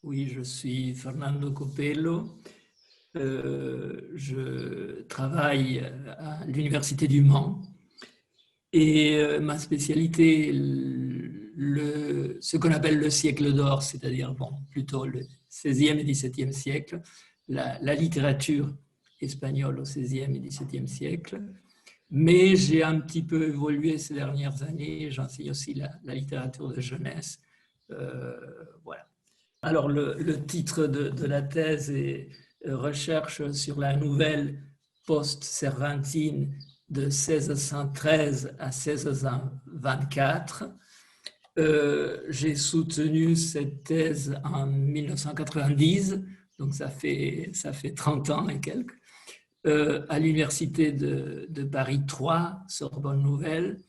Oui, je suis Fernando Copello. Je travaille à l'Université du Mans et ma spécialité, ce qu'on appelle le siècle d'or, c'est-à-dire plutôt le 16e et 17e siècle, la littérature espagnole au 16e et 17e siècle. Mais j'ai un petit peu évolué ces dernières années. J'enseigne aussi la littérature de jeunesse. Voilà. Alors, le titre de la thèse est Recherche sur la nouvelle post-cervantine de 1613 à 1624. J'ai soutenu cette thèse en 1990, donc ça fait 30 ans et quelques, à l'Université de Paris 3, Sorbonne Nouvelle,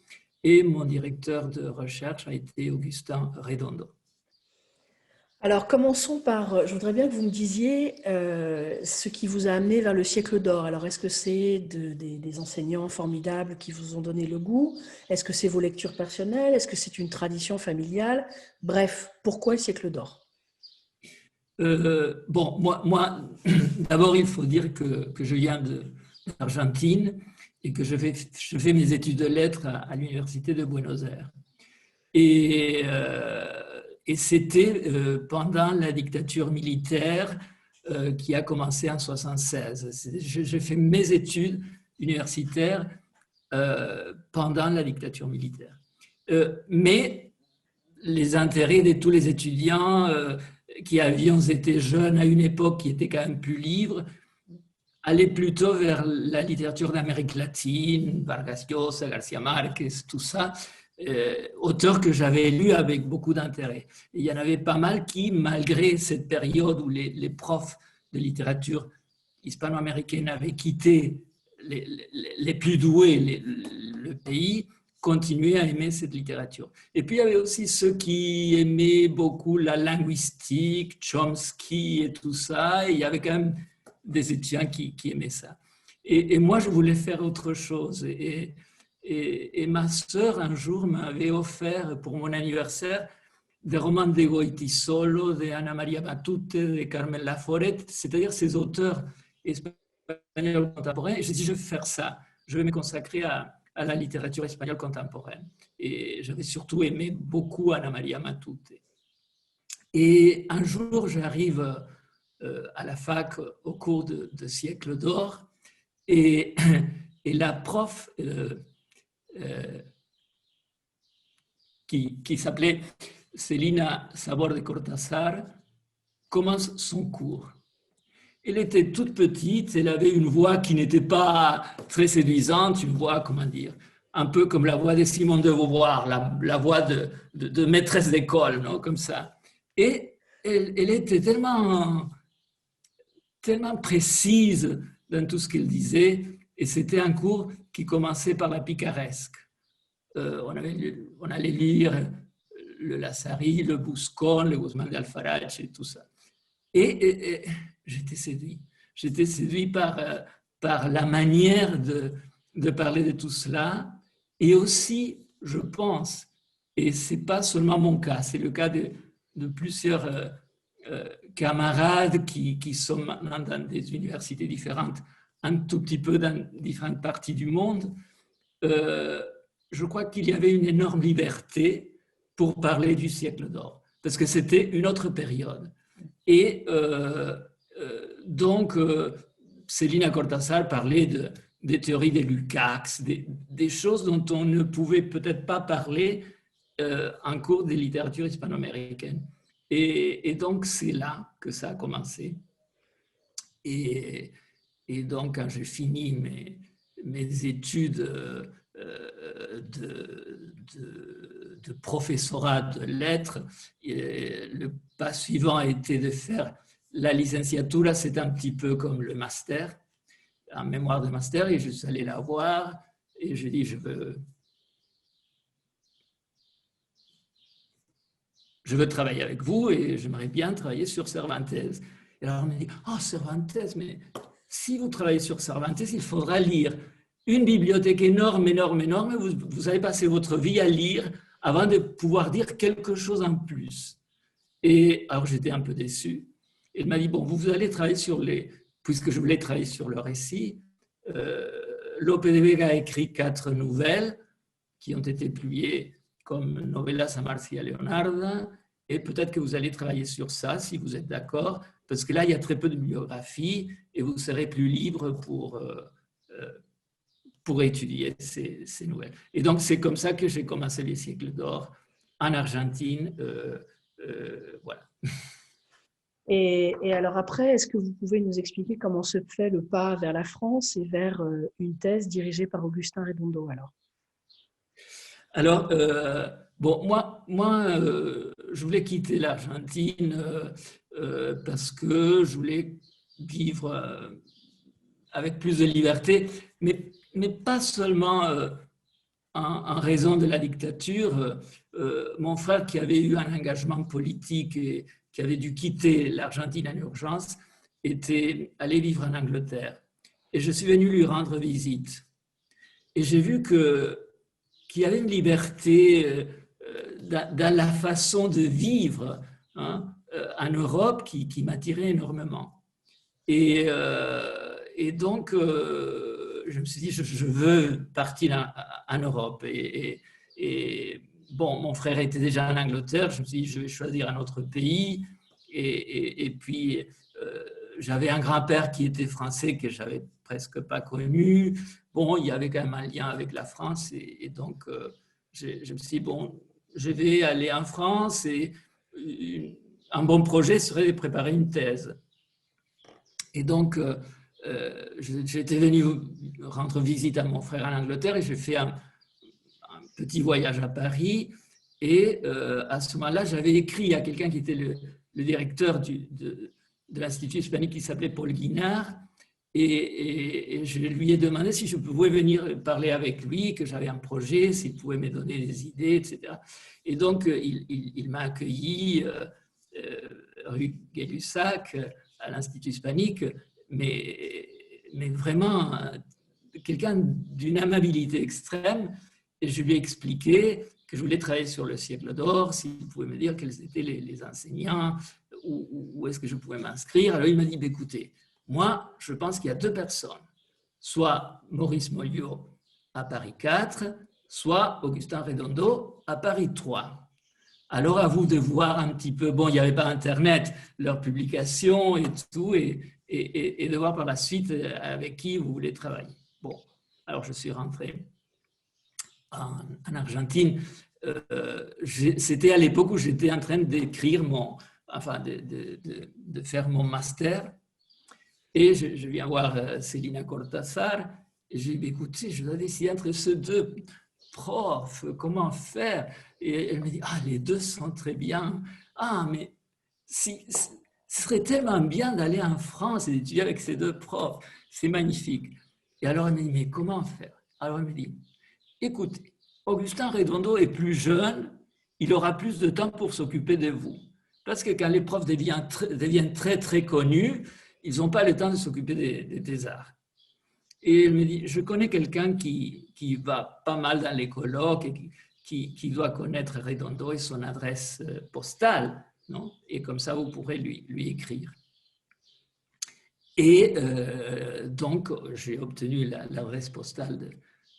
et mon directeur de recherche a été Augustin Redondo. Alors, commençons par, je voudrais bien que vous me disiez ce qui vous a amené vers le siècle d'or. Alors, est-ce que c'est des enseignants formidables qui vous ont donné le goût? Est-ce que c'est vos lectures personnelles? Est-ce que c'est une tradition familiale? Bref, pourquoi le siècle d'or? Moi d'abord, il faut dire que je viens d'Argentine et que je fais mes études de lettres à l'Université de Buenos Aires. Et c'était pendant la dictature militaire qui a commencé en 1976. J'ai fait mes études universitaires pendant la dictature militaire. Mais les intérêts de tous les étudiants qui avions été jeunes à une époque qui était quand même plus libre allaient plutôt vers la littérature d'Amérique latine, Vargas Llosa, García Márquez, tout ça. Auteurs que j'avais lus avec beaucoup d'intérêt. Il y en avait pas mal qui, malgré cette période où les profs de littérature hispano-américaine avaient quitté les plus doués, le pays, continuaient à aimer cette littérature. Et puis il y avait aussi ceux qui aimaient beaucoup la linguistique, Chomsky et tout ça, et il y avait quand même des étudiants qui aimaient ça. Et moi, je voulais faire autre chose. Et ma sœur, un jour, m'avait offert pour mon anniversaire des romans de Goytisolo, de Ana Maria Matute, de Carmen Laforet, c'est-à-dire ces auteurs espagnols contemporains. Et j'ai dit, je vais faire ça. Je vais me consacrer à la littérature espagnole contemporaine. Et j'avais surtout aimé beaucoup Ana Maria Matute. Et un jour, j'arrive à la fac au cours de Siècle d'or et la prof qui s'appelait Celina Sabor de Cortázar, commence son cours. Elle était toute petite, elle avait une voix qui n'était pas très séduisante, une voix, comment dire, un peu comme la voix de Simone de Beauvoir, la voix de maîtresse d'école, non, comme ça. Et elle était tellement précise dans tout ce qu'elle disait, et c'était un cours qui commençait par la picaresque. On allait lire le Lassari, le Buscón, le Guzmán de Alfarache et tout ça. Et j'étais séduit. J'étais séduit par la manière de parler de tout cela. Et aussi, je pense, et ce n'est pas seulement mon cas, c'est le cas de plusieurs camarades qui sont maintenant dans des universités différentes, un tout petit peu dans différentes parties du monde. Je crois qu'il y avait une énorme liberté pour parler du siècle d'or, parce que c'était une autre période. Et donc, Celina Cortázar parlait des théories des Lukács, des choses dont on ne pouvait peut-être pas parler en cours de littérature hispano-américaine. Et donc, c'est là que ça a commencé. Et donc, quand j'ai fini mes études de professorat de lettres, le pas suivant a été de faire la licenciatura, c'est un petit peu comme le master, un mémoire de master, et je suis allé la voir, et je dis, je veux travailler avec vous, et j'aimerais bien travailler sur Cervantes. Et alors on me dit, oh Cervantes, mais si vous travaillez sur Cervantes, il faudra lire une bibliothèque énorme, énorme, énorme, vous allez passer votre vie à lire avant de pouvoir dire quelque chose en plus. Et alors, j'étais un peu déçu. Elle m'a dit, bon, vous allez travailler sur puisque je voulais travailler sur le récit, Lope de Vega a écrit 4 nouvelles qui ont été publiées comme Novelas a Marcia Leonarda, et peut-être que vous allez travailler sur ça, si vous êtes d'accord, parce que là, il y a très peu de biographies, et vous serez plus libre pour étudier ces nouvelles. Et donc, c'est comme ça que j'ai commencé les siècles d'or en Argentine. Voilà. Et alors après, est-ce que vous pouvez nous expliquer comment se fait le pas vers la France et vers une thèse dirigée par Agustin Redondo alors? Alors, bon, moi je voulais quitter l'Argentine parce que je voulais vivre avec plus de liberté, mais pas seulement en raison de la dictature. Mon frère, qui avait eu un engagement politique et qui avait dû quitter l'Argentine en urgence, était allé vivre en Angleterre. Et je suis venu lui rendre visite. Et j'ai vu qu'il y avait une liberté dans la façon de vivre, hein, en Europe qui m'attirait énormément. Et donc, je me suis dit, je veux partir en Europe. Et bon, mon frère était déjà en Angleterre, je me suis dit, je vais choisir un autre pays. Et puis, j'avais un grand-père qui était français que j'avais presque pas connu. Bon, il y avait quand même un lien avec la France. Et donc, je me suis dit, bon, je vais aller en France et un bon projet serait de préparer une thèse. Et donc, j'étais venu rendre visite à mon frère en Angleterre et j'ai fait un petit voyage à Paris. Et à ce moment-là, j'avais écrit à quelqu'un qui était le directeur de l'Institut hispanique qui s'appelait Paul Guinard. Et je lui ai demandé si je pouvais venir parler avec lui, que j'avais un projet, s'il pouvait me donner des idées, etc. Et donc, il m'a accueilli rue Gay-Lussac, à l'Institut hispanique, mais vraiment quelqu'un d'une amabilité extrême. Et je lui ai expliqué que je voulais travailler sur le siècle d'or, s'il pouvait me dire quels étaient les enseignants, où est-ce que je pouvais m'inscrire. Alors il m'a dit, écoutez, moi, je pense qu'il y a 2 personnes, soit Maurice Molliot à Paris 4, soit Augustin Redondo à Paris 3. Alors, à vous de voir un petit peu, bon, il n'y avait pas Internet, leurs publications et tout, et de voir par la suite avec qui vous voulez travailler. Bon, alors je suis rentré en Argentine. C'était à l'époque où j'étais en train d'écrire de faire mon master. Et je viens voir Célina Cortázar et je lui dis, écoutez, je dois décider entre ces 2 profs, comment faire? Et elle me dit, ah, les 2 sont très bien. Ah, mais ce serait tellement bien d'aller en France et d'étudier avec ces 2 profs. C'est magnifique. Et alors elle me dit, mais comment faire? Alors elle me dit, écoutez, Augustin Redondo est plus jeune, il aura plus de temps pour s'occuper de vous. Parce que quand les profs deviennent très, très connus, ils n'ont pas le temps de s'occuper des arts. Et elle me dit, je connais quelqu'un qui va pas mal dans les colloques et qui doit connaître Redondo et son adresse postale, non? Et comme ça, vous pourrez lui écrire. Et donc, j'ai obtenu l'adresse postale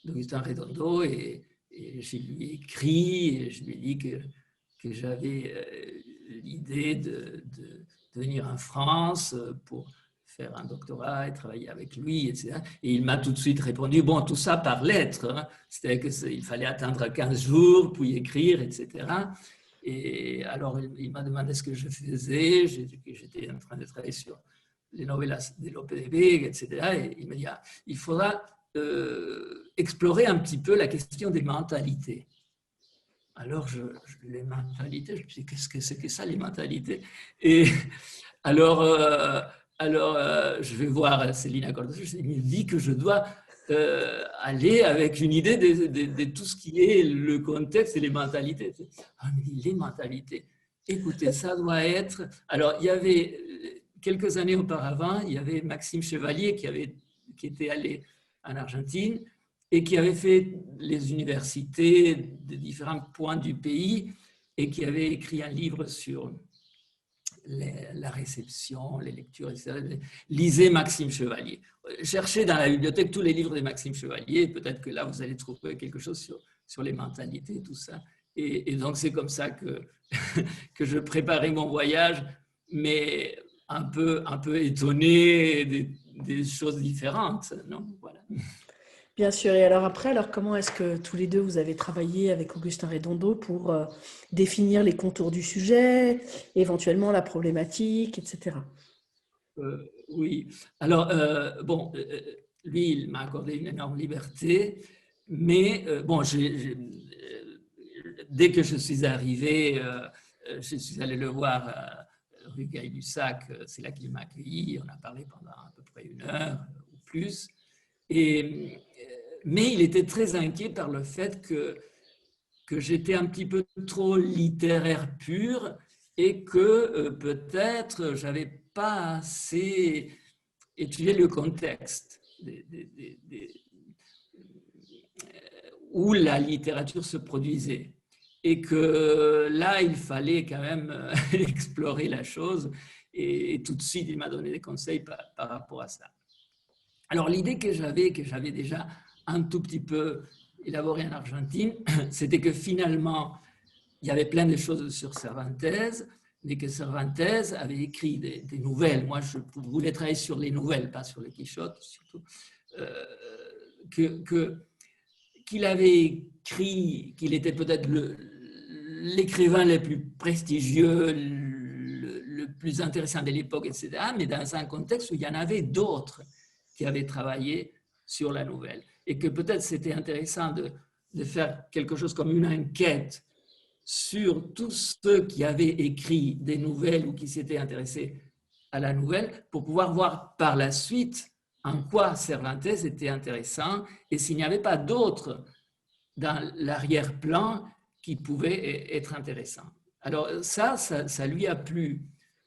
d'Augustin Redondo et je lui ai écrit et je lui ai dit que j'avais l'idée de venir en France pour faire un doctorat et travailler avec lui, etc. Et il m'a tout de suite répondu, bon, tout ça par lettre, hein. C'est-à-dire qu'il fallait attendre 15 jours, puis écrire, etc. Et alors, il m'a demandé ce que je faisais, que j'étais en train de travailler sur les novelas de Lope de Vega, etc. Et il m'a dit, ah, il faudra explorer un petit peu la question des mentalités. Alors, les mentalités, je me suis dit, qu'est-ce que c'est que ça, les mentalités? Et alors, je vais voir Célina Cortázar, il me dit que je dois aller avec une idée de tout ce qui est le contexte et les mentalités. Ah, mais les mentalités, écoutez, ça doit être... Alors, il y avait, quelques années auparavant, il y avait Maxime Chevalier qui était allé en Argentine et qui avait fait les universités de différents points du pays et qui avait écrit un livre sur la réception, les lectures, etc. Lisez Maxime Chevalier. Cherchez dans la bibliothèque tous les livres de Maxime Chevalier. Peut-être que là, vous allez trouver quelque chose sur les mentalités, tout ça. Et donc, c'est comme ça que, que je préparais mon voyage, mais un peu étonné des choses différentes. Non, voilà. Bien sûr. Et alors après, comment est-ce que tous les deux, vous avez travaillé avec Augustin Redondo pour définir les contours du sujet, éventuellement la problématique, etc. Oui. Alors, bon, lui, il m'a accordé une énorme liberté, mais bon, dès que je suis arrivé, je suis allé le voir rue Gay-Lussac, c'est là qu'il m'a accueilli, on a parlé pendant à peu près 1 heure ou plus, mais il était très inquiet par le fait que j'étais un petit peu trop littéraire pur et que peut-être j'avais pas assez étudié le contexte où la littérature se produisait. Et que là, il fallait quand même explorer la chose. Et tout de suite, il m'a donné des conseils par rapport à ça. Alors, l'idée que j'avais déjà un tout petit peu élaborée en Argentine, c'était que finalement, il y avait plein de choses sur Cervantes, mais que Cervantes avait écrit des nouvelles. Moi, je voulais travailler sur les nouvelles, pas sur le Quichotte, surtout. Qu'il avait écrit, qu'il était peut-être l'écrivain le plus prestigieux, le plus intéressant de l'époque, etc., mais dans un contexte où il y en avait d'autres qui avaient travaillé sur la nouvelle. Et que peut-être c'était intéressant de faire quelque chose comme une enquête sur tous ceux qui avaient écrit des nouvelles ou qui s'étaient intéressés à la nouvelle pour pouvoir voir par la suite en quoi Cervantes était intéressant et s'il n'y avait pas d'autres dans l'arrière-plan qui pouvaient être intéressants. Alors ça lui a plu,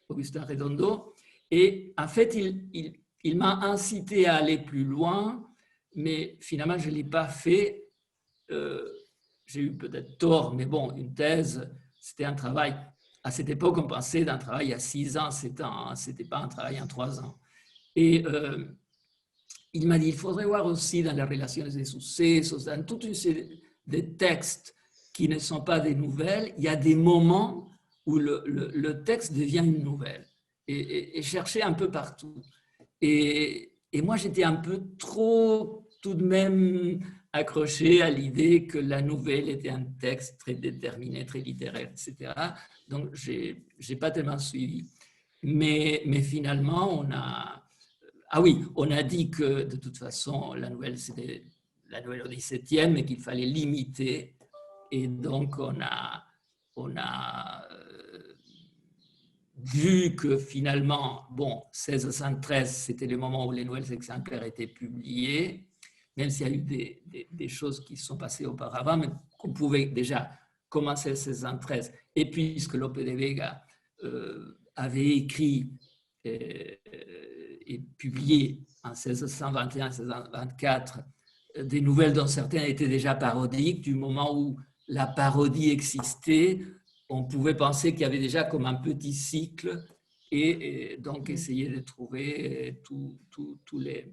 Augustin Redondo, et en fait, il m'a incité à aller plus loin, mais finalement, je ne l'ai pas fait. J'ai eu peut-être tort, mais bon, une thèse, c'était un travail. À cette époque, on pensait d'un travail à 6 ans, 7 ans, ce n'était pas un travail en 3 ans. Et il m'a dit, il faudrait voir aussi dans les relations des successos, dans toute une série de textes qui ne sont pas des nouvelles, il y a des moments où le texte devient une nouvelle. Et chercher un peu partout. Et moi, j'étais un peu trop, tout de même, accroché à l'idée que la nouvelle était un texte très déterminé, très littéraire, etc. Donc, je n'ai pas tellement suivi. Mais finalement, on a... Ah oui, on a dit que de toute façon, la nouvelle, c'était la nouvelle au XVIIe et qu'il fallait limiter. Et donc, on a vu que finalement, bon, 1613, c'était le moment où les nouvelles exemplaires étaient publiées, même s'il y a eu des choses qui se sont passées auparavant, mais qu'on pouvait déjà commencer 1613. Et puisque Lope de Vega avait écrit et publié en 1621-1624 des nouvelles dont certaines étaient déjà parodiques, du moment où la parodie existait, on pouvait penser qu'il y avait déjà comme un petit cycle et donc essayer de trouver tous les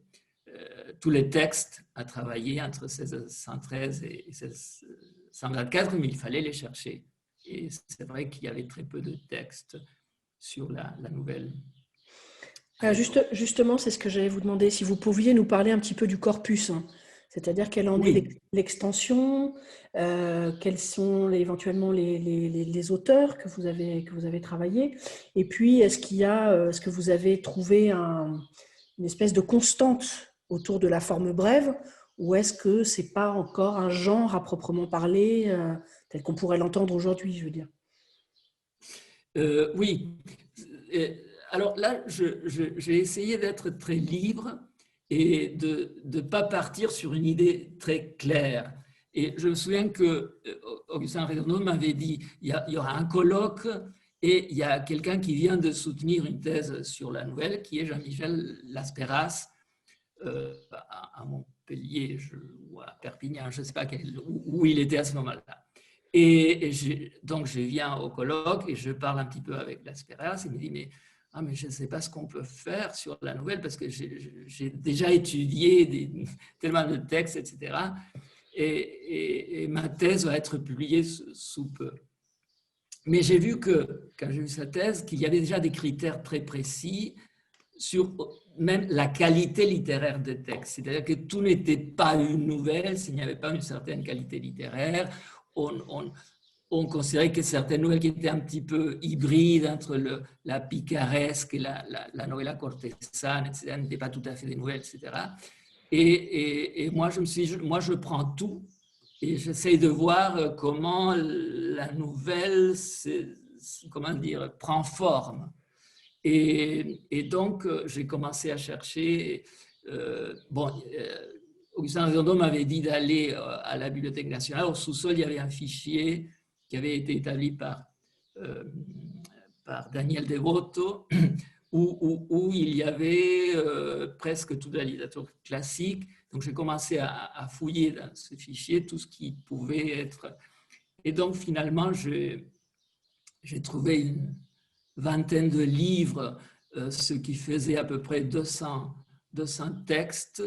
textes à travailler entre 1613 et 1624, mais il fallait les chercher. Et c'est vrai qu'il y avait très peu de textes sur la nouvelle. Justement, c'est ce que j'allais vous demander, si vous pouviez nous parler un petit peu du corpus, hein. C'est-à-dire quelle en est l'extension, quels sont éventuellement les auteurs que vous avez travaillés, et puis est-ce que vous avez trouvé une espèce de constante autour de la forme brève, ou est-ce que c'est pas encore un genre à proprement parler, tel qu'on pourrait l'entendre aujourd'hui, je veux dire? Oui. Alors là, j'ai essayé d'être très libre et de ne pas partir sur une idée très claire. Et je me souviens que Augustin Redondo m'avait dit, il y aura un colloque et il y a quelqu'un qui vient de soutenir une thèse sur la nouvelle, qui est Jean-Michel Laspéras, à Montpellier ou à Perpignan, je ne sais pas où il était à ce moment-là. Donc, je viens au colloque et je parle un petit peu avec Las Pereas. Il me dit, mais je ne sais pas ce qu'on peut faire sur la nouvelle parce que j'ai déjà étudié tellement de textes, etc. Et ma thèse va être publiée sous peu. Mais j'ai vu que, quand j'ai vu sa thèse, qu'il y avait déjà des critères très précis sur même la qualité littéraire des textes. C'est-à-dire que tout n'était pas une nouvelle s'il n'y avait pas une certaine qualité littéraire. On considérait que certaines nouvelles qui étaient un petit peu hybrides entre la picaresque et la novella cortesane, etc., n'étaient pas tout à fait des nouvelles, etc. Et moi, je me suis dit, moi, je prends tout et j'essaie de voir comment la nouvelle, comment dire, prend forme. Et donc, j'ai commencé à chercher. Augustin Redondo m'avait dit d'aller à la Bibliothèque nationale. Au sous-sol, il y avait un fichier qui avait été établi par Daniel Devoto, où il y avait presque toute la littérature classique. Donc, j'ai commencé à fouiller dans ce fichier tout ce qui pouvait être. Et donc, finalement, j'ai trouvé une vingtaine de livres, ce qui faisait à peu près 200 textes,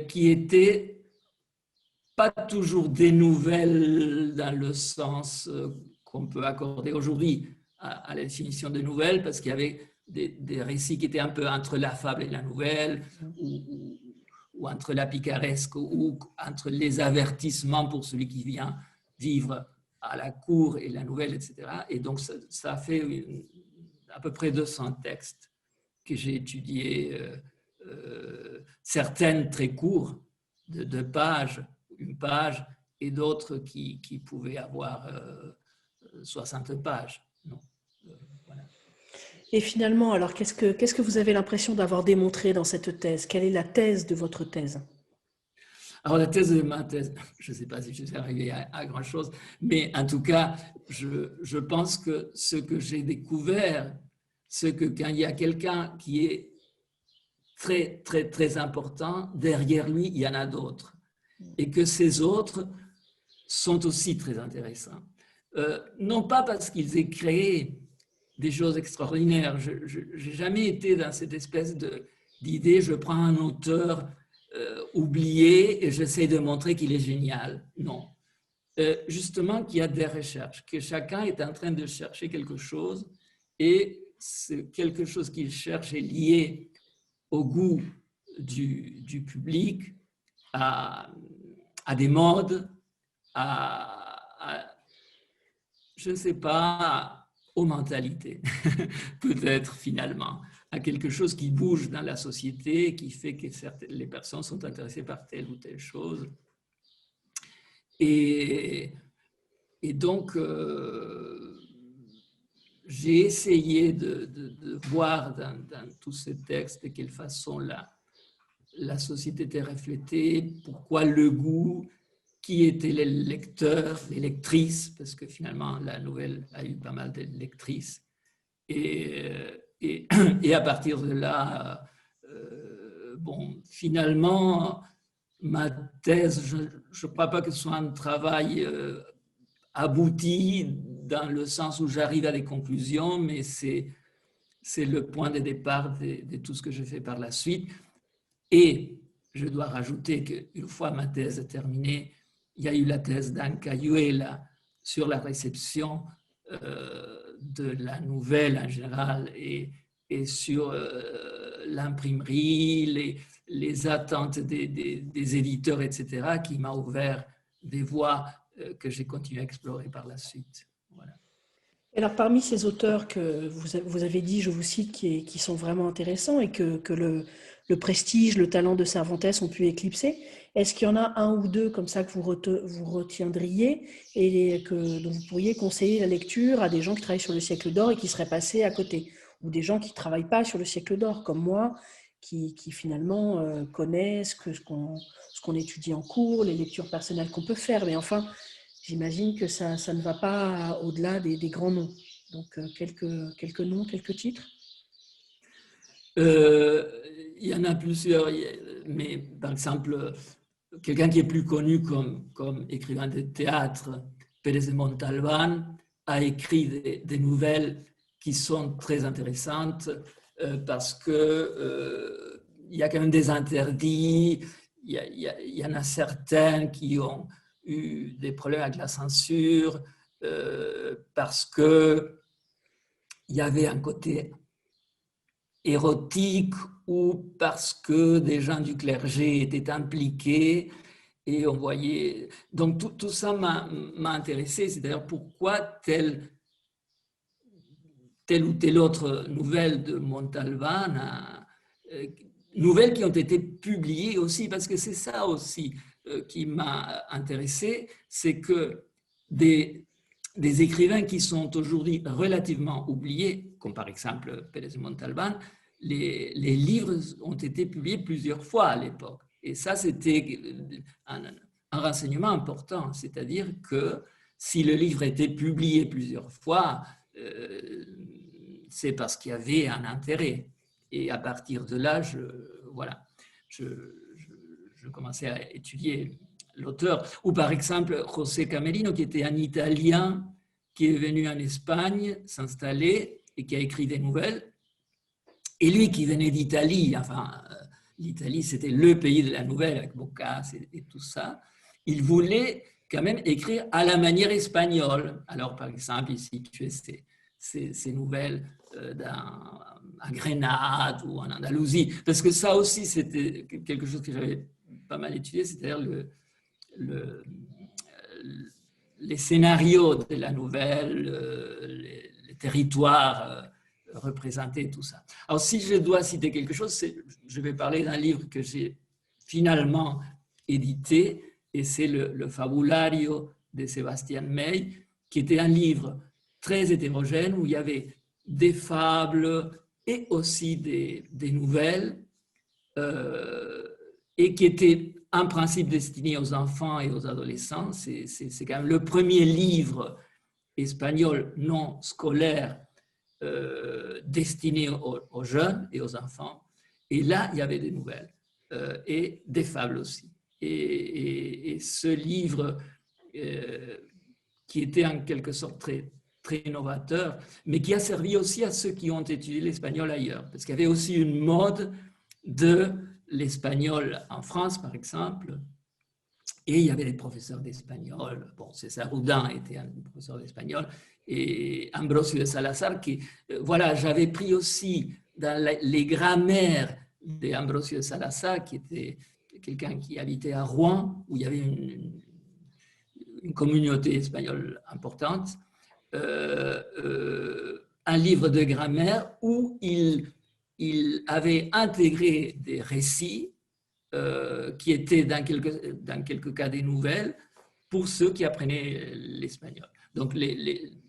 qui étaient pas toujours des nouvelles dans le sens qu'on peut accorder aujourd'hui à la définition de nouvelles, parce qu'il y avait des récits qui étaient un peu entre la fable et la nouvelle, ou entre la picaresque, ou entre les avertissements pour celui qui vient vivre à la cour et la nouvelle, etc. Et donc, ça a fait à peu près 200 textes que j'ai étudiés, certaines très courts, de 2 pages, une page, et d'autres qui pouvaient avoir 60 pages. Non. Voilà. Et finalement, alors, qu'est-ce que vous avez l'impression d'avoir démontré dans cette thèse? Quelle est la thèse de votre thèse? Alors, la thèse de ma thèse, je ne sais pas si je suis arrivé à grand-chose, mais en tout cas, je pense que ce que j'ai découvert, c'est que quand il y a quelqu'un qui est très, très, très important, derrière lui, il y en a d'autres. Et que ces autres sont aussi très intéressants. Non pas parce qu'ils aient créé des choses extraordinaires. Je n'ai jamais été dans cette espèce d'idée, je prends un auteur oublié et j'essaie de montrer qu'il est génial. Non. Justement, qu'il y a des recherches, que chacun est en train de chercher quelque chose et quelque chose qu'il cherche est lié au goût du public, à des modes, je ne sais pas, aux mentalités, peut-être finalement, à quelque chose qui bouge dans la société, qui fait que les personnes sont intéressées par telle ou telle chose. Et donc, j'ai essayé de voir dans tous ces textes de quelle façon la société était reflétée, pourquoi le goût, qui étaient les lecteurs, les lectrices, parce que finalement la nouvelle a eu pas mal de lectrices. Et à partir de là, finalement, ma thèse, je ne crois pas que ce soit un travail abouti dans le sens où j'arrive à des conclusions, mais c'est le point de départ de tout ce que je fais par la suite. Et je dois rajouter qu'une fois ma thèse terminée, il y a eu la thèse d'Ancayuela sur la réception de la nouvelle en général et sur l'imprimerie, les attentes des éditeurs, etc., qui m'a ouvert des voies que j'ai continué à explorer par la suite. Voilà. Alors, parmi ces auteurs que vous avez dit, je vous cite, qui sont vraiment intéressants et que le prestige, le talent de Cervantes ont pu éclipser, est-ce qu'il y en a un ou deux comme ça que vous retiendriez et dont vous pourriez conseiller la lecture à des gens qui travaillent sur le siècle d'or et qui seraient passés à côté, ou des gens qui ne travaillent pas sur le siècle d'or, comme moi, qui finalement connaissent ce qu'on étudie en cours, les lectures personnelles qu'on peut faire, mais enfin, j'imagine que ça ne va pas au-delà des grands noms. Donc, quelques noms, quelques titres. Il y en a plusieurs, mais par exemple, quelqu'un qui est plus connu comme écrivain de théâtre, Pérez de Montalbán a écrit des nouvelles qui sont très intéressantes parce que il y a quand même des interdits, il y en a certains qui ont eu des problèmes avec la censure parce que il y avait un côté érotique ou parce que des gens du clergé étaient impliqués et on voyait... Donc tout ça m'a intéressé, c'est-à-dire pourquoi telle ou telle autre nouvelle de Montalbán, nouvelles qui ont été publiées aussi, parce que c'est ça aussi qui m'a intéressé, c'est que des écrivains qui sont aujourd'hui relativement oubliés, comme par exemple Pérez de Montalbán, les livres ont été publiés plusieurs fois à l'époque. Et ça, c'était un renseignement important, c'est-à-dire que si le livre était publié plusieurs fois, c'est parce qu'il y avait un intérêt. Et à partir de là, je commençais à étudier l'auteur. Ou par exemple, José Camerino, qui était un Italien qui est venu en Espagne s'installer et qui a écrit des nouvelles. Et lui qui venait d'Italie, enfin, l'Italie c'était le pays de la nouvelle avec Boccace et tout ça, il voulait quand même écrire à la manière espagnole. Alors par exemple, il situait ces nouvelles à Grenade ou en Andalousie, parce que ça aussi c'était quelque chose que j'avais pas mal étudié, c'est-à-dire les scénarios de la nouvelle, les territoires représentés, tout ça. Alors si je dois citer quelque chose, je vais parler d'un livre que j'ai finalement édité, et c'est le Fabulario de Sebastián May, qui était un livre très hétérogène où il y avait des fables et aussi des nouvelles, et qui était en principe destiné aux enfants et aux adolescents. C'est quand même le premier livre espagnol non scolaire destiné aux jeunes et aux enfants. Et là, il y avait des nouvelles et des fables aussi. Et ce livre, qui était en quelque sorte très novateur, mais qui a servi aussi à ceux qui ont étudié l'espagnol ailleurs, parce qu'il y avait aussi une mode de l'espagnol en France, par exemple, et il y avait des professeurs d'espagnol. Bon, César Houdin était un professeur d'espagnol, et Ambrosio de Salazar, qui, voilà, j'avais pris aussi dans les grammaires d'Ambrosio de Salazar, qui était quelqu'un qui habitait à Rouen, où il y avait une communauté espagnole importante, un livre de grammaire où il avait intégré des récits qui étaient dans quelques cas des nouvelles pour ceux qui apprenaient l'espagnol. Donc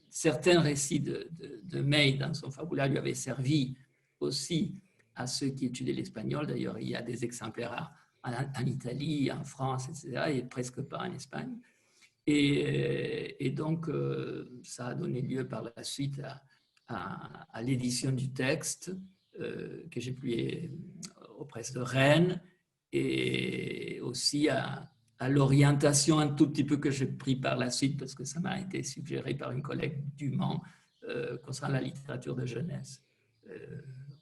certains récits de May dans son fabulaire lui avaient servi aussi à ceux qui étudiaient l'espagnol. D'ailleurs, il y a des exemplaires en Italie, en France, etc., et presque pas en Espagne. Et donc, ça a donné lieu par la suite à l'édition du texte que j'ai publié aux presses de Rennes, et aussi à l'orientation un tout petit peu que j'ai pris par la suite, parce que ça m'a été suggéré par une collègue du Mans concernant la littérature de jeunesse.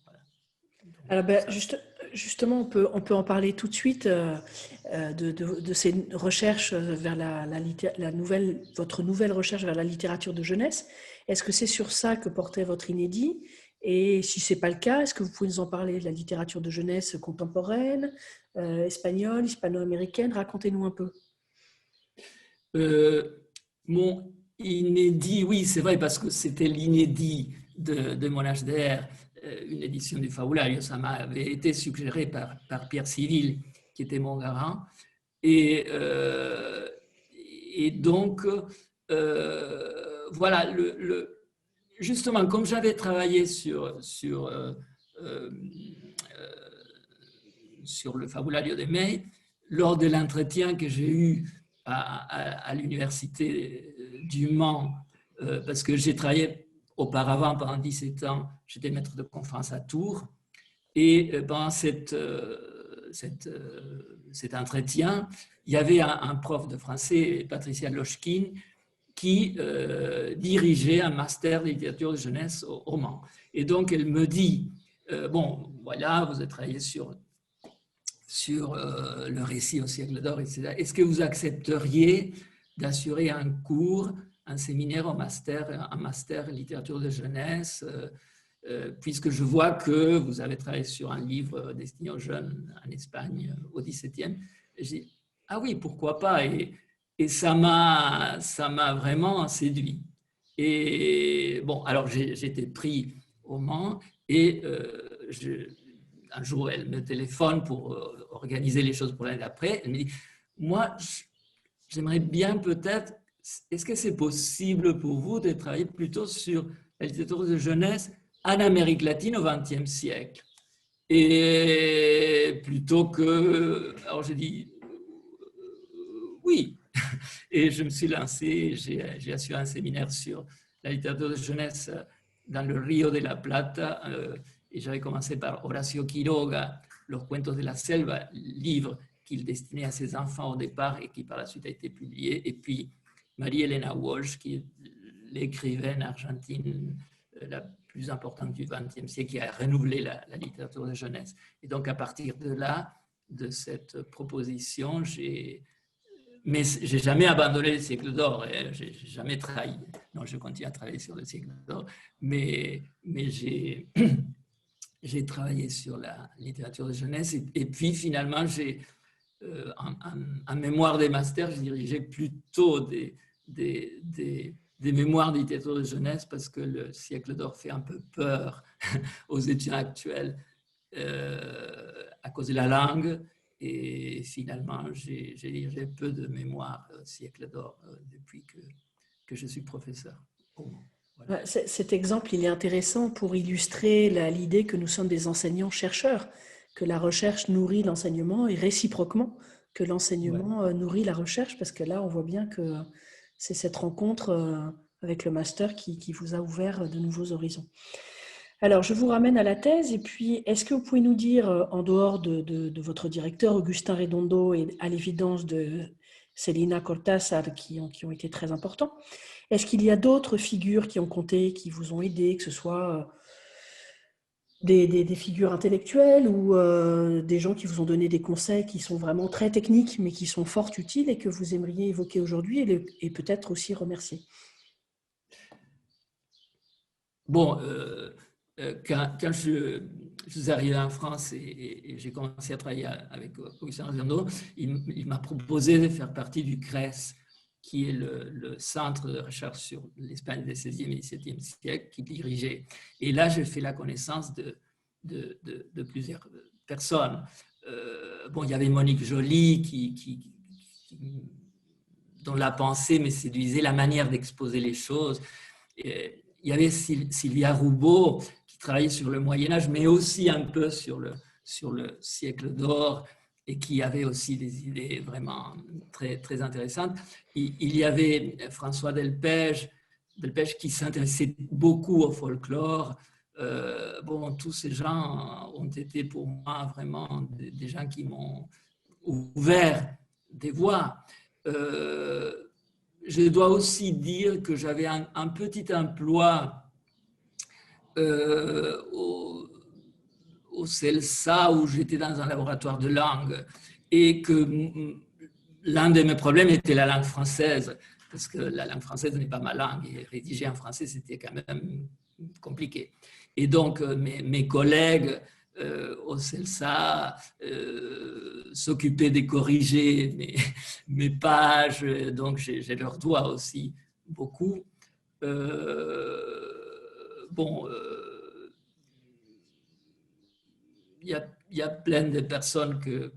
Voilà. Alors, justement, on peut en parler tout de suite de ces recherches vers votre nouvelle recherche vers la littérature de jeunesse. Est-ce que c'est sur ça que portait votre inédit? Et si ce n'est pas le cas, est-ce que vous pouvez nous en parler de la littérature de jeunesse contemporaine, espagnole, hispano-américaine? Racontez-nous un peu. Mon inédit, oui, c'est vrai, parce que c'était l'inédit de mon HDR, une édition du Fabulario. Ça m'avait été suggéré par Pierre Civil, qui était mon garant. Et donc, voilà, justement, comme j'avais travaillé sur le Fabulario de May, lors de l'entretien que j'ai eu à l'université du Mans, parce que j'ai travaillé auparavant pendant 17 ans, j'étais maître de conférence à Tours, et pendant cet entretien, il y avait un prof de français, Patricia Lochkin, qui dirigeait un master de littérature de jeunesse au Mans. Et donc, elle me dit, bon, voilà, vous avez travaillé sur le récit au siècle d'or, etc. Est-ce que vous accepteriez d'assurer un cours, un séminaire un master littérature de jeunesse, puisque je vois que vous avez travaillé sur un livre destiné aux jeunes en Espagne au XVIIe. Et j'ai dit, ah oui, pourquoi pas, et ça m'a vraiment séduit. Et bon, alors j'étais pris au Mans et un jour, elle me téléphone pour organiser les choses pour l'année d'après. Elle me dit, moi, j'aimerais bien peut-être, est-ce que c'est possible pour vous de travailler plutôt sur la littérature de jeunesse en Amérique latine au XXe siècle? Et plutôt que... Alors j'ai dit, oui. Et je me suis lancé, j'ai assuré un séminaire sur la littérature de jeunesse dans le Rio de la Plata, et j'avais commencé par Horacio Quiroga, Los Cuentos de la Selva, livre qu'il destinait à ses enfants au départ et qui par la suite a été publié, et puis Marie-Elena Walsh, qui est l'écrivaine argentine la plus importante du XXe siècle, qui a renouvelé la littérature de jeunesse. Et donc à partir de là, de cette proposition, mais j'ai jamais abandonné le siècle d'or, j'ai jamais trahi. Non, je continue à travailler sur le siècle d'or, mais j'ai travaillé sur la littérature de jeunesse, et puis finalement, en mémoire des masters, je dirigeais plutôt des mémoires de littérature de jeunesse, parce que le siècle d'or fait un peu peur aux étudiants actuels à cause de la langue. Et finalement, j'ai dirigé peu de mémoire siècle d'or depuis que je suis professeur. Voilà. Cet exemple, il est intéressant pour illustrer l'idée que nous sommes des enseignants-chercheurs, que la recherche nourrit l'enseignement et réciproquement que l'enseignement nourrit la recherche, parce que là, on voit bien que c'est cette rencontre avec le master qui vous a ouvert de nouveaux horizons. Alors, je vous ramène à la thèse, et puis, est-ce que vous pouvez nous dire, en dehors de votre directeur, Augustin Redondo, et à l'évidence de Celina Cortázar, qui ont été très importants, est-ce qu'il y a d'autres figures qui ont compté, qui vous ont aidé, que ce soit des figures intellectuelles ou des gens qui vous ont donné des conseils qui sont vraiment très techniques, mais qui sont fort utiles et que vous aimeriez évoquer aujourd'hui et peut-être aussi remercier? Bon, quand je suis arrivé en France et j'ai commencé à travailler avec Augustin Redondo, il m'a proposé de faire partie du CRES, qui est le centre de recherche sur l'Espagne des XVIe et XVIIe siècle, qu'il dirigeait. Et là, j'ai fait la connaissance de plusieurs personnes. Bon, il y avait Monique Joly, dont la pensée me séduisait, la manière d'exposer les choses. Et il y avait Sylvia Roubaud, qui travaillait sur le Moyen-Âge, mais aussi un peu sur le siècle d'or, et qui avait aussi des idées vraiment très, très intéressantes. Il y avait François Delpech qui s'intéressait beaucoup au folklore. Bon, tous ces gens ont été pour moi vraiment des gens qui m'ont ouvert des voies. Je dois aussi dire que j'avais un petit emploi au CELSA, où j'étais dans un laboratoire de langue, et que l'un de mes problèmes était la langue française, parce que la langue française n'est pas ma langue, et rédiger en français, c'était quand même compliqué. Et donc, mes collègues au CELSA s'occupaient de corriger mes pages, donc je leur dois aussi beaucoup. Bon, il y a plein de personnes que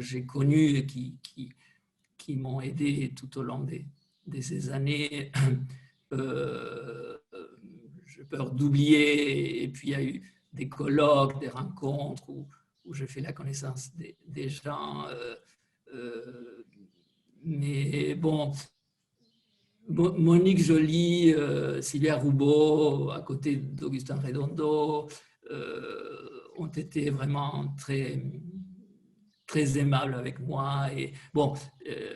j'ai connues et qui m'ont aidé tout au long de ces années. J'ai peur d'oublier, et puis il y a eu des colloques, des rencontres où j'ai fait la connaissance des gens. Mais bon, Monique Joly, Sylvia Roubaud, à côté d'Augustin Redondo, ont été vraiment très, très aimables avec moi. Et bon,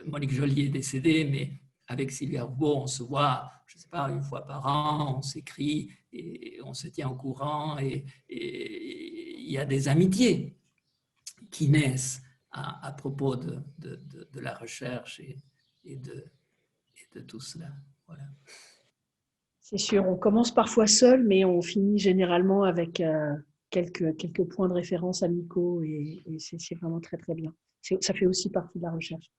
Monique Joly est décédée, mais avec Sylvia Roubaud, on se voit, je ne sais pas, une fois par an, on s'écrit et on se tient au courant et il y a des amitiés qui naissent à propos de la recherche et de tout cela. Voilà. C'est sûr, on commence parfois seul, mais on finit généralement avec quelques points de référence amicaux et c'est vraiment très très bien. Ça fait aussi partie de la recherche.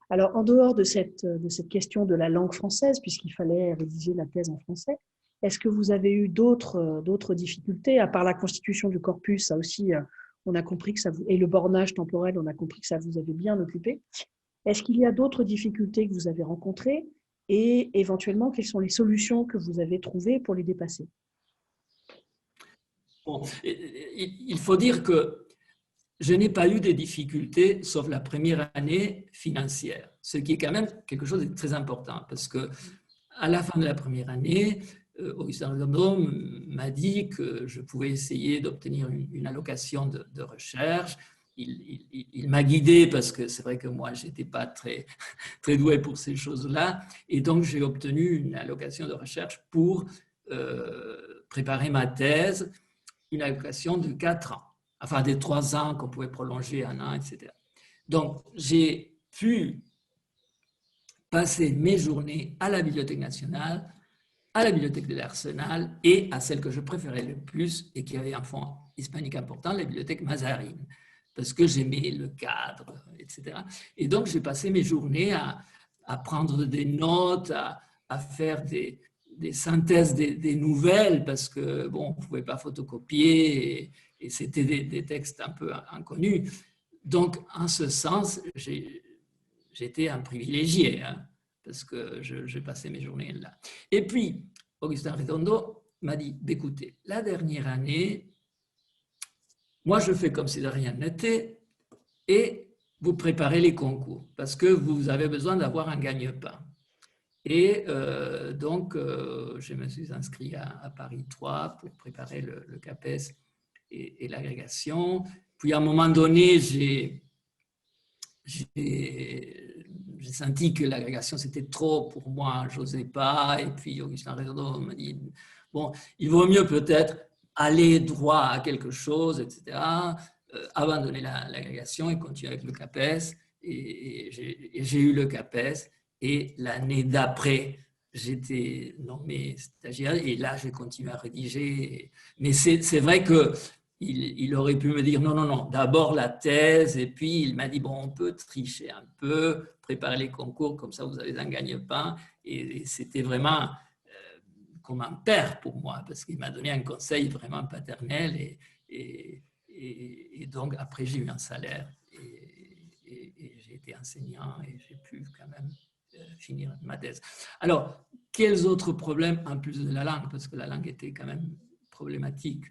Alors, en dehors de cette question de la langue française, puisqu'il fallait rédiger la thèse en français, est-ce que vous avez eu d'autres difficultés, à part la constitution du corpus, ça aussi, on a compris que ça vous, et le bornage temporel, on a compris que ça vous avait bien occupé. Est-ce qu'il y a d'autres difficultés que vous avez rencontrées et éventuellement, quelles sont les solutions que vous avez trouvées pour les dépasser? Bon, il faut dire que je n'ai pas eu de difficultés, sauf la première année financière, ce qui est quand même quelque chose de très important, parce que à la fin de la première année, Augustin Redondo m'a dit que je pouvais essayer d'obtenir une allocation de recherche. Il m'a guidé parce que c'est vrai que moi, je n'étais pas très, très doué pour ces choses-là. Et donc, j'ai obtenu une allocation de recherche pour préparer ma thèse, une allocation de 4 ans, enfin des 3 ans qu'on pouvait prolonger 1 an, etc. Donc, j'ai pu passer mes journées à la Bibliothèque nationale, à la Bibliothèque de l'Arsenal et à celle que je préférais le plus et qui avait un fonds hispanique important, la Bibliothèque Mazarine, parce que j'aimais le cadre, etc. Et donc, j'ai passé mes journées à prendre des notes, à faire des synthèses des nouvelles, parce que, bon, on ne pouvait pas photocopier et c'était des textes un peu inconnus. Donc, en ce sens, j'étais un privilégié, hein, parce que je passais mes journées là. Et puis, Augustin Redondo m'a dit, écoutez, la dernière année, moi je fais comme si de rien n'était, et vous préparez les concours, parce que vous avez besoin d'avoir un gagne-pain. Et donc, je me suis inscrit à Paris 3 pour préparer le CAPES et l'agrégation. Puis à un moment donné, j'ai senti que l'agrégation c'était trop pour moi, je n'osais pas. Et puis Augustin Redondo m'a dit, bon, il vaut mieux peut-être aller droit à quelque chose, etc., abandonner l'agrégation et continuer avec le CAPES. Et j'ai eu le CAPES. Et l'année d'après, j'étais nommé stagiaire et là, j'ai continué à rédiger. Mais c'est vrai que il aurait pu me dire non, non, non, d'abord la thèse, et puis il m'a dit bon, on peut tricher un peu, préparer les concours, comme ça vous avez un gagne-pain. Et c'était vraiment comme un père pour moi, parce qu'il m'a donné un conseil vraiment paternel. Et donc après, j'ai eu un salaire et j'ai été enseignant et j'ai pu quand même finir ma thèse. Alors, quels autres problèmes en plus de la langue, parce que la langue était quand même problématique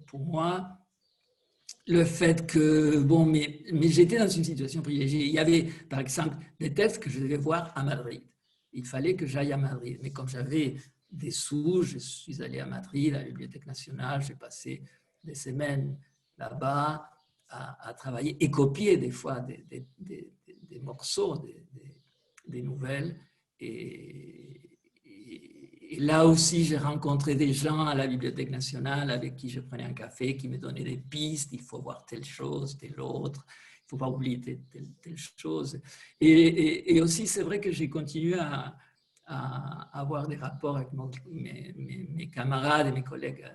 pour moi, le fait que, bon, mais j'étais dans une situation privilégiée. Il y avait, par exemple, des textes que je devais voir à Madrid. Il fallait que j'aille à Madrid. Mais comme j'avais des sous, je suis allé à Madrid, à la Bibliothèque nationale. J'ai passé des semaines là-bas à travailler et copier des fois des morceaux, des nouvelles. Et là aussi, j'ai rencontré des gens à la Bibliothèque nationale avec qui je prenais un café, qui me donnaient des pistes. Il faut voir telle chose, telle autre. Il ne faut pas oublier telle chose. Et aussi, c'est vrai que j'ai continué à avoir des rapports avec mes camarades et mes collègues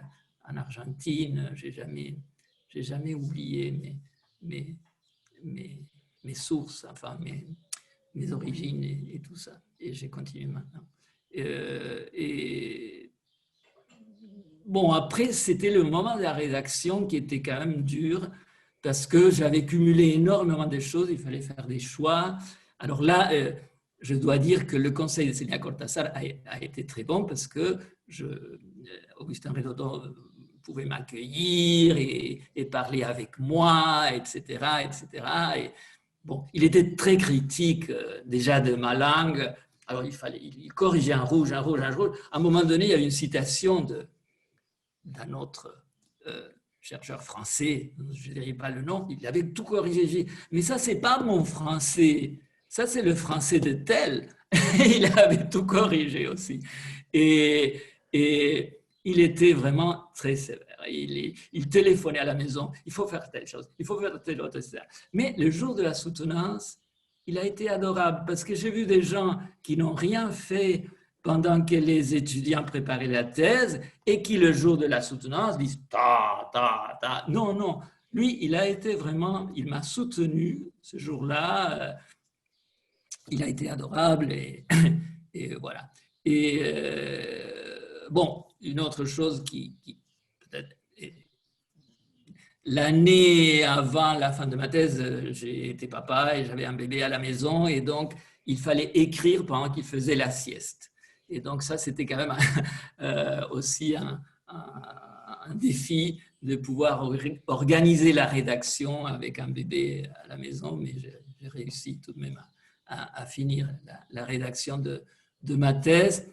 en Argentine. Je n'ai jamais oublié mes sources, enfin mes origines et tout ça. Et j'ai continué maintenant. Et bon, après, c'était le moment de la rédaction qui était quand même dur parce que j'avais cumulé énormément de choses, il fallait faire des choix. Alors là, je dois dire que le conseil de Célia Cortázar a été très bon parce que Augustin Redondo pouvait m'accueillir et parler avec moi, etc., etc. Et bon, il était très critique déjà de ma langue. Alors, il corrigeait un rouge, un rouge, un rouge. À un moment donné, il y a eu une citation d'un autre chercheur français, je ne dirai pas le nom, il avait tout corrigé. Mais ça, c'est pas mon français. ça c'est le français de tel. Il avait tout corrigé aussi. Et, et il était vraiment très sévère. Il téléphonait à la maison, il faut faire telle chose, il faut faire telle autre, etc. Mais le jour de la soutenance, il a été adorable parce que j'ai vu des gens qui n'ont rien fait pendant que les étudiants préparaient la thèse et qui, le jour de la soutenance, disent ta, ta, ta. Non, non. Lui, il a été vraiment, il m'a soutenu ce jour-là. Il a été adorable et voilà. Et bon, une autre chose qui peut-être l'année avant la fin de ma thèse, j'ai été papa et j'avais un bébé à la maison et donc il fallait écrire pendant qu'il faisait la sieste. Et donc ça, c'était quand même aussi un défi de pouvoir organiser la rédaction avec un bébé à la maison, mais j'ai réussi tout de même à finir la rédaction de ma thèse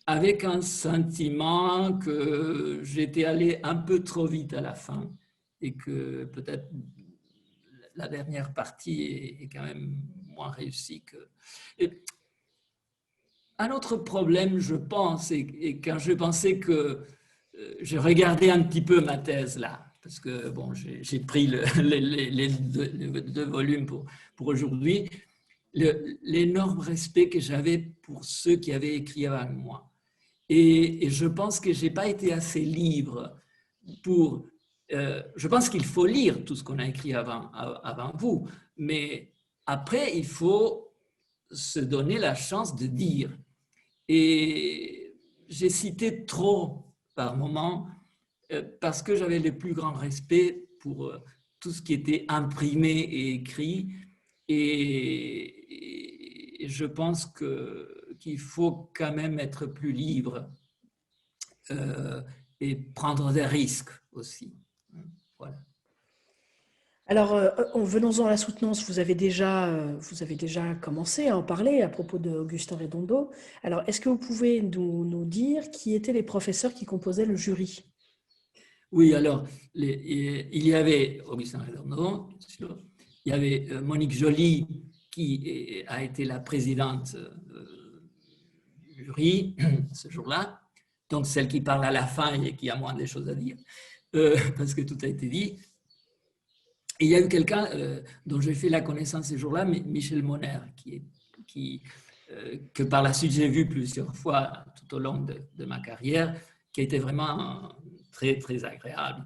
avec un sentiment que j'étais allé un peu trop vite à la fin et que peut-être la dernière partie est quand même moins réussie que... Et un autre problème, je pense, et quand je pensais que j'ai regardé un petit peu ma thèse là, parce que bon, j'ai pris les deux volumes pour aujourd'hui, l'énorme respect que j'avais pour ceux qui avaient écrit avant moi. Et je pense que je n'ai pas été assez libre pour... je pense qu'il faut lire tout ce qu'on a écrit avant vous, mais après, il faut se donner la chance de dire. Et j'ai cité trop par moment parce que j'avais le plus grand respect pour tout ce qui était imprimé et écrit. Et je pense qu'il faut quand même être plus libre et prendre des risques aussi. Voilà. Alors, venons-en à la soutenance. Vous avez déjà commencé à en parler à propos d'Augustin Redondo. Alors, est-ce que vous pouvez nous dire qui étaient les professeurs qui composaient le jury? Oui, alors, il y avait Augustin Redondo, bien sûr. Il y avait Monique Joly, qui a été la présidente du jury ce jour-là, donc celle qui parle à la fin et qui a moins de choses à dire, parce que tout a été dit. Et il y a eu quelqu'un dont j'ai fait la connaissance ce jour-là, Michel Moner, que par la suite j'ai vu plusieurs fois tout au long de ma carrière, qui a été vraiment très, très agréable.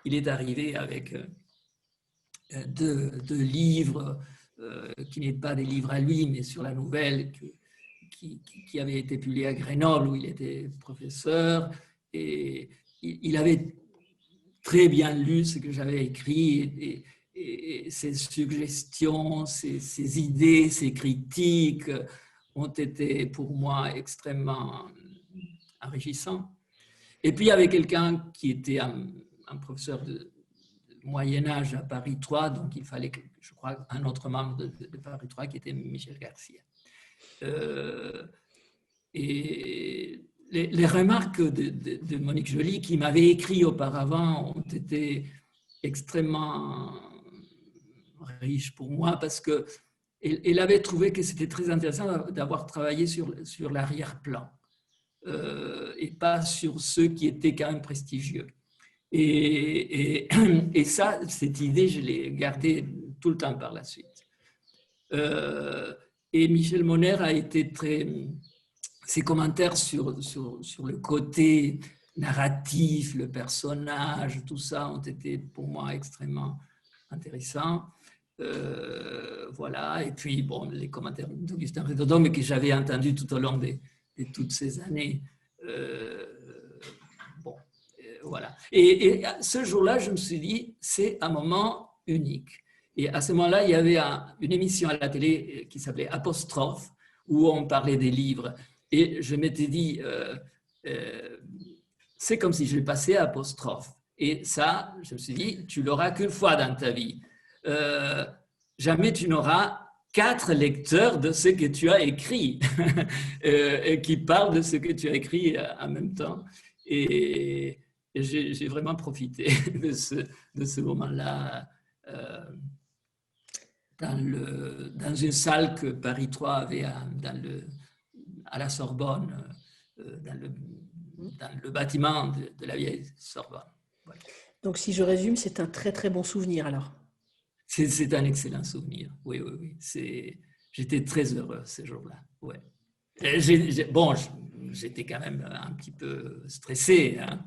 Il est arrivé avec deux livres qui n'étaient pas des livres à lui, mais sur la nouvelle qui avait été publiée à Grenoble, où il était professeur. Et il avait très bien lu ce que j'avais écrit et ses suggestions, ses idées, ses critiques ont été pour moi extrêmement enrichissants. Et puis il y avait quelqu'un qui était un professeur de Moyen-Âge à Paris 3, donc il fallait, je crois, un autre membre de Paris 3 qui était Michel Garcia. Et les remarques de Monique Joly, qui m'avait écrit auparavant, ont été extrêmement riches pour moi parce qu'elle avait trouvé que c'était très intéressant d'avoir travaillé sur l'arrière-plan et pas sur ceux qui étaient quand même prestigieux. Et ça, cette idée, je l'ai gardée tout le temps par la suite. Et Michel Moner a été très... Ses commentaires sur le côté narratif, le personnage, tout ça ont été pour moi extrêmement intéressants. Voilà. Et puis, bon, les commentaires d'Augustin Redondo, mais que j'avais entendus tout au long de toutes ces années. Bon, voilà. Et ce jour-là, je me suis dit, c'est un moment unique. Et à ce moment-là, il y avait une émission à la télé qui s'appelait Apostrophe, où on parlait des livres. Et je m'étais dit, c'est comme si je passais à apostrophe. Et ça, je me suis dit, tu l'auras qu'une fois dans ta vie. Jamais tu n'auras 4 lecteurs de ce que tu as écrit et qui parlent de ce que tu as écrit en même temps. Et j'ai vraiment profité de ce moment-là dans une salle que Paris 3 avait à la Sorbonne, dans le bâtiment de la vieille Sorbonne. Voilà. Donc, si je résume, c'est un très très bon souvenir alors. C'est un excellent souvenir. Oui, oui, oui. J'étais très heureux ce jour-là. Ouais. Bon, j'étais quand même un petit peu stressé, hein,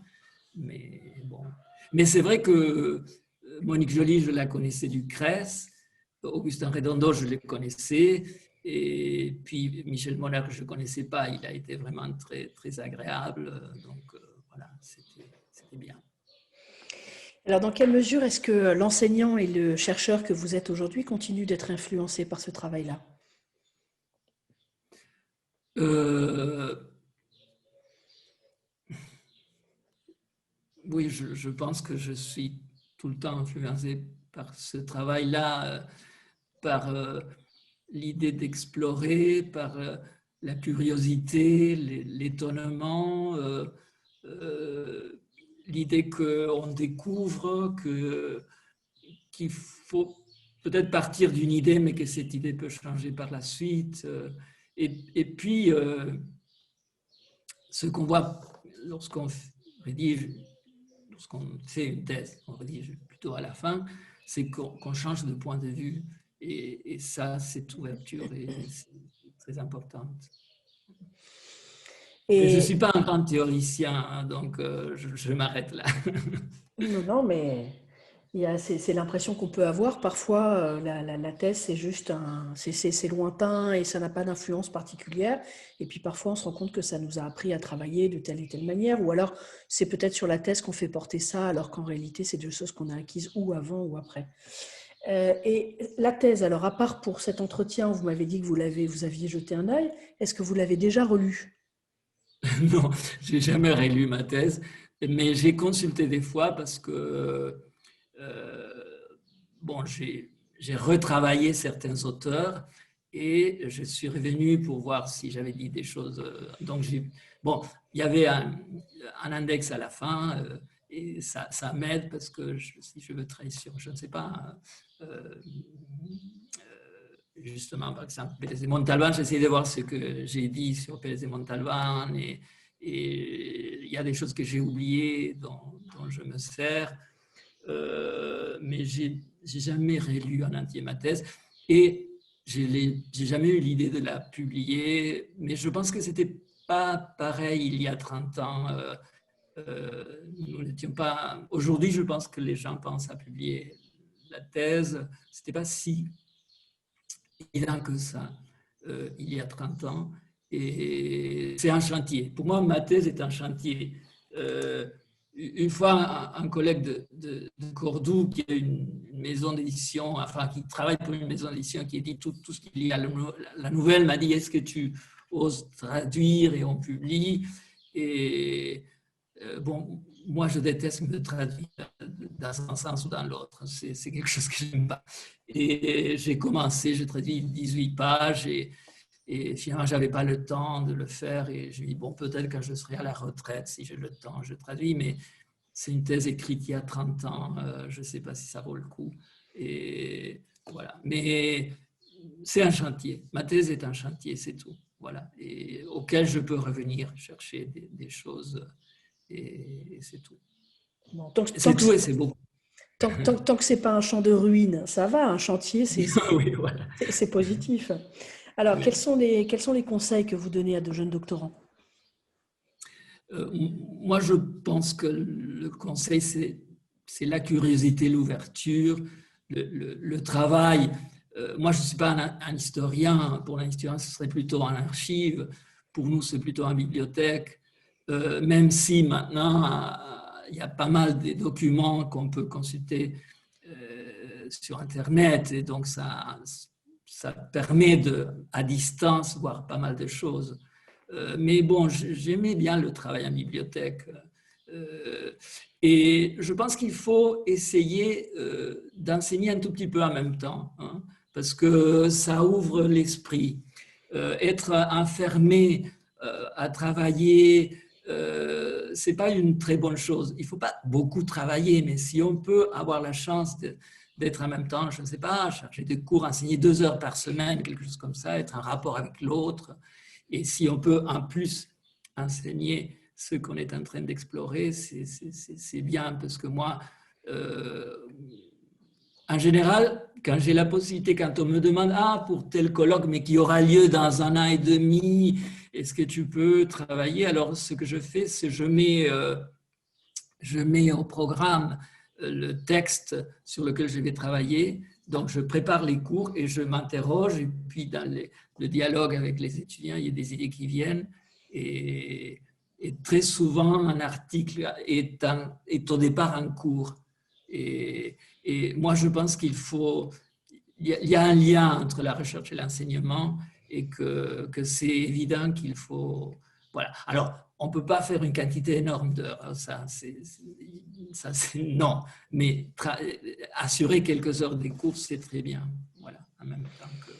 mais bon. Mais c'est vrai que Monique Joly, je la connaissais du CRES, Augustin Redondo, je le connaissais, et puis Michel Moller, je ne connaissais pas. Il a été vraiment très, très agréable. Donc voilà, c'était bien. Alors, dans quelle mesure est-ce que l'enseignant et le chercheur que vous êtes aujourd'hui continuent d'être influencés par ce travail-là? Oui, je pense que je suis tout le temps influencé par ce travail-là, par l'idée d'explorer, par la curiosité, l'étonnement, l'idée qu'on découvre, qu'il faut peut-être partir d'une idée, mais que cette idée peut changer par la suite. Et puis, ce qu'on voit lorsqu'on rédige, lorsqu'on fait une thèse, on rédige plutôt à la fin, c'est qu'on change de point de vue. Et ça, cette ouverture est très importante. Mais je ne suis pas un grand théoricien, hein, donc je m'arrête là. Non, non, mais c'est l'impression qu'on peut avoir. Parfois, la thèse, c'est juste c'est lointain et ça n'a pas d'influence particulière. Et puis parfois, on se rend compte que ça nous a appris à travailler de telle et telle manière. Ou alors, c'est peut-être sur la thèse qu'on fait porter ça, alors qu'en réalité, c'est deux choses qu'on a acquises ou avant ou après. Et la thèse, alors à part pour cet entretien, vous m'avez dit que vous aviez jeté un œil. Est-ce que vous l'avez déjà relue? Non, j'ai jamais relu ma thèse, mais j'ai consulté des fois parce que bon, j'ai retravaillé certains auteurs et je suis revenu pour voir si j'avais dit des choses. Donc, bon, il y avait un index à la fin et ça m'aide parce que si je veux travailler sur, je ne sais pas, justement, par exemple, Pérez de Montalbán, j'essaie de voir ce que j'ai dit sur Pérez de Montalbán et il y a des choses que j'ai oubliées dont je me sers. Mais j'ai jamais relu en entier ma thèse et j'ai jamais eu l'idée de la publier, mais je pense que c'était pas pareil il y a 30 ans. Nous n'étions pas. Aujourd'hui, je pense que les gens pensent à publier la thèse. C'était pas si évident que ça il y a 30 ans. Et c'est un chantier. Pour moi, ma thèse est un chantier. Une fois, un collègue de Cordoue, qui a une maison d'édition, enfin, qui travaille pour une maison d'édition, qui édite tout ce qu'il y a la nouvelle, m'a dit, est-ce que tu oses traduire et on publie? Et bon, moi, je déteste me traduire dans un sens ou dans l'autre. C'est quelque chose que je n'aime pas. Et j'ai commencé, j'ai traduit 18 pages et finalement, je n'avais pas le temps de le faire. Et je me dis, bon, peut-être quand je serai à la retraite, si j'ai le temps, je traduis. Mais c'est une thèse écrite il y a 30 ans. Je ne sais pas si ça vaut le coup. Et voilà. Mais c'est un chantier. Ma thèse est un chantier, c'est tout. Voilà. Et auquel je peux revenir chercher des choses. Et c'est tout. Bon, c'est tout et c'est beau. Tant que ce n'est pas un champ de ruines, ça va. Un chantier, Oui, voilà. C'est positif. Alors, Oui. quels sont les conseils que vous donnez à de jeunes doctorants? Moi, je pense que le conseil, c'est la curiosité, l'ouverture, le travail. Moi, je ne suis pas un historien. Pour un historien, ce serait plutôt un archive. Pour nous, c'est plutôt une bibliothèque. Même si maintenant, il y a pas mal de documents qu'on peut consulter sur Internet. Et donc, ça permet à distance voir pas mal de choses. Mais bon, j'aimais bien le travail en bibliothèque. Et je pense qu'il faut essayer d'enseigner un tout petit peu en même temps, hein, parce que ça ouvre l'esprit. Être enfermé à travailler, c'est pas une très bonne chose. Il faut pas beaucoup travailler, mais si on peut avoir la chance d'être en même temps, je ne sais pas, chargé de cours, enseigner 2 heures par semaine, quelque chose comme ça, être en rapport avec l'autre. Et si on peut en plus enseigner ce qu'on est en train d'explorer, c'est bien, parce que moi, en général, quand j'ai la possibilité, quand on me demande pour tel colloque, mais qui aura lieu dans 1 an et demi, est-ce que tu peux travailler? Alors, ce que je fais, c'est je mets au programme le texte sur lequel je vais travailler. Donc, je prépare les cours et je m'interroge. Et puis, dans le dialogue avec les étudiants, il y a des idées qui viennent. Et très souvent, un article est au départ un cours. Et moi, je pense qu'il y a un lien entre la recherche et l'enseignement et que c'est évident qu'il faut... Voilà. Alors, on ne peut pas faire une quantité énorme d'heures, ça c'est non, mais assurer quelques heures des cours, c'est très bien. Voilà, en même temps que...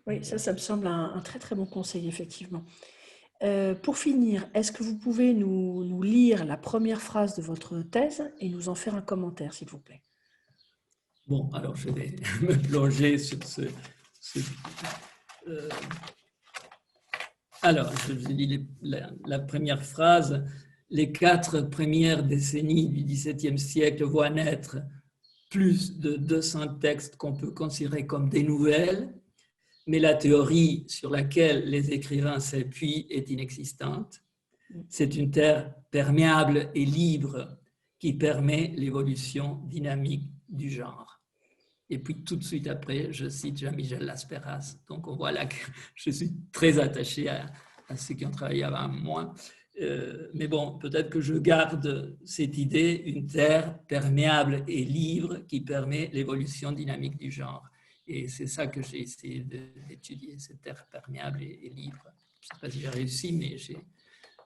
Oui, ça me semble un très très bon conseil, effectivement. Pour finir, est-ce que vous pouvez nous lire la première phrase de votre thèse et nous en faire un commentaire, s'il vous plaît? Bon, alors je vais me plonger sur alors, je lis la première phrase. Les 4 premières décennies du XVIIe siècle voient naître plus de 200 textes qu'on peut considérer comme des nouvelles, mais la théorie sur laquelle les écrivains s'appuient est inexistante. C'est une terre perméable et libre qui permet l'évolution dynamique du genre. Et puis tout de suite après, je cite Jean-Michel Laspéras. Donc on voit là que je suis très attaché à ceux qui ont travaillé avant moi. Mais bon, peut-être que je garde cette idée, une terre perméable et libre qui permet l'évolution dynamique du genre. Et c'est ça que j'ai essayé d'étudier, cette terre perméable et libre. Je ne sais pas si j'ai réussi, mais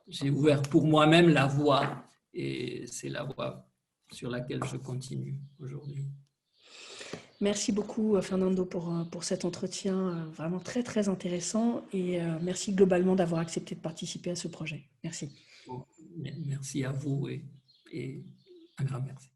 j'ai ouvert pour moi-même la voie. Et c'est la voie sur laquelle je continue aujourd'hui. Merci beaucoup, Fernando, pour cet entretien vraiment très, très intéressant et merci globalement d'avoir accepté de participer à ce projet. Merci. Merci à vous et un grand merci.